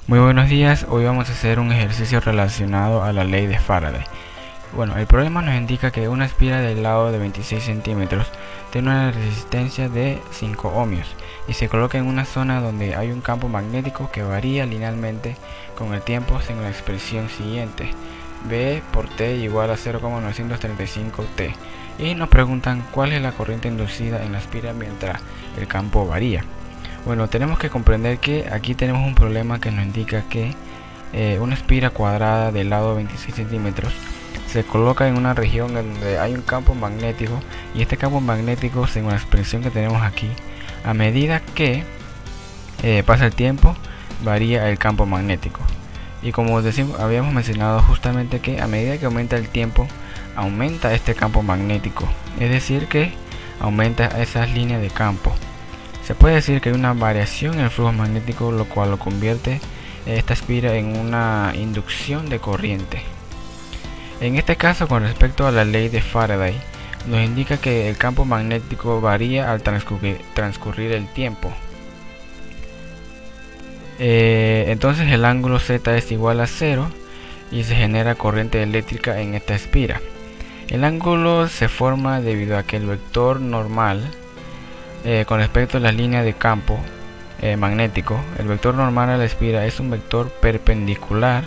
Muy buenos días, hoy vamos a hacer un ejercicio relacionado a la ley de Faraday. Bueno, el problema nos indica que una aspira del lado de 26 centímetros tiene una resistencia de 5 ohmios y se coloca en una zona donde hay un campo magnético que varía linealmente con el tiempo según la expresión siguiente: B por T igual a 0,935 T, y nos preguntan cuál es la corriente inducida en la aspira mientras el campo varía. Bueno, tenemos que comprender que aquí tenemos un problema que nos indica que una aspira cuadrada del lado 26 centímetros se coloca en una región donde hay un campo magnético, y este campo magnético, según la expresión que tenemos aquí, a medida que pasa el tiempo varía el campo magnético. Y como decimos, habíamos mencionado justamente que a medida que aumenta el tiempo aumenta este campo magnético, es decir que aumenta esas líneas de campo. Se puede decir que hay una variación en el flujo magnético, lo cual lo convierte esta aspira en una inducción de corriente. En este caso, con respecto a la ley de Faraday, nos indica que el campo magnético varía al transcurrir el tiempo. Entonces el ángulo Z es igual a 0 y se genera corriente eléctrica en esta aspira. El ángulo se forma debido a que el vector normal con respecto a la línea de campo magnético, el vector normal a la aspira es un vector perpendicular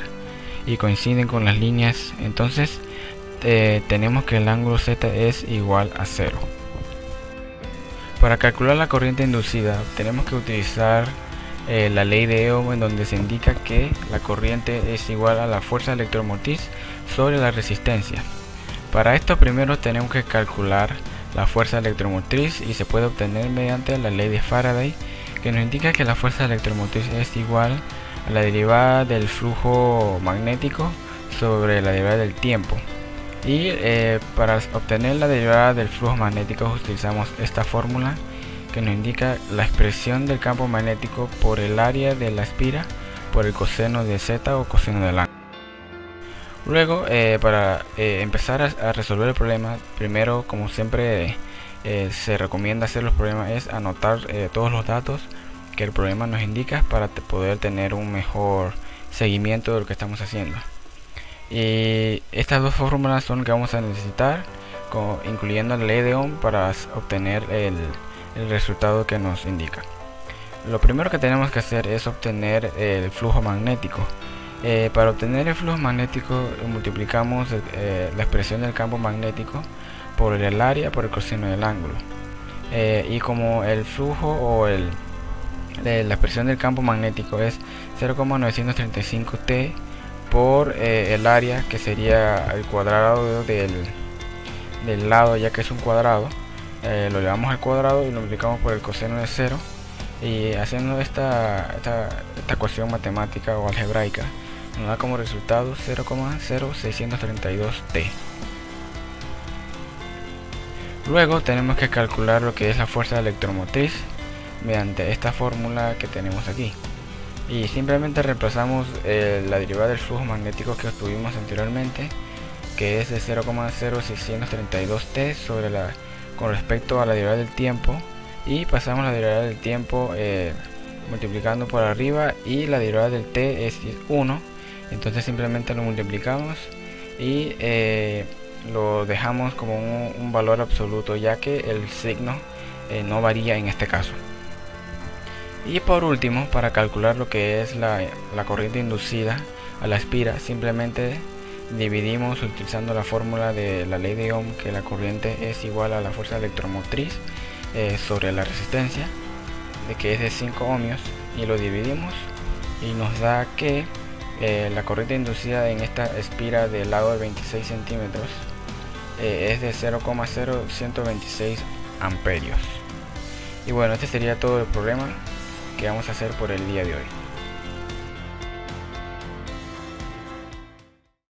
y coinciden con las líneas. Entonces tenemos que el ángulo Z es igual a 0. Para calcular la corriente inducida tenemos que utilizar la ley de Ohm, en donde se indica que la corriente es igual a la fuerza electromotriz sobre la resistencia. Para esto primero tenemos que calcular la fuerza electromotriz, y se puede obtener mediante la ley de Faraday, que nos indica que la fuerza electromotriz es igual a la derivada del flujo magnético sobre la derivada del tiempo. Y para obtener la derivada del flujo magnético utilizamos esta fórmula que nos indica la expresión del campo magnético por el área de la aspira por el coseno de Z o coseno del ángulo. Luego, para empezar a resolver el problema, primero, como siempre se recomienda hacer los problemas, es anotar todos los datos que el problema nos indica para poder tener un mejor seguimiento de lo que estamos haciendo. Y estas dos fórmulas son que vamos a necesitar, incluyendo la ley de Ohm, para obtener el resultado que nos indica. Lo primero que tenemos que hacer es obtener el flujo magnético. Para obtener el flujo magnético multiplicamos la expresión del campo magnético por el área por el coseno del ángulo. Y como el flujo o la expresión del campo magnético es 0,935 T por el área, que sería el cuadrado del lado, ya que es un cuadrado, lo llevamos al cuadrado y lo multiplicamos por el coseno de 0, y haciendo esta ecuación matemática o algebraica nos da como resultado 0,0632 T. Luego tenemos que calcular lo que es la fuerza electromotriz mediante esta fórmula que tenemos aquí, y simplemente reemplazamos la derivada del flujo magnético que obtuvimos anteriormente, que es de 0,0632 T con respecto a la derivada del tiempo, y pasamos la derivada del tiempo multiplicando por arriba, y la derivada del T es 1. Entonces simplemente lo multiplicamos y lo dejamos como un valor absoluto, ya que el signo no varía en este caso. Y por último, para calcular lo que es la corriente inducida a la aspira, simplemente dividimos utilizando la fórmula de la ley de Ohm, que la corriente es igual a la fuerza electromotriz sobre la resistencia, de que es de 5 ohmios, y lo dividimos y nos da que la corriente inducida en esta aspira del lado de 26 centímetros es de 0,0126 amperios. Y bueno, este sería todo el problema que vamos a hacer por el día de hoy.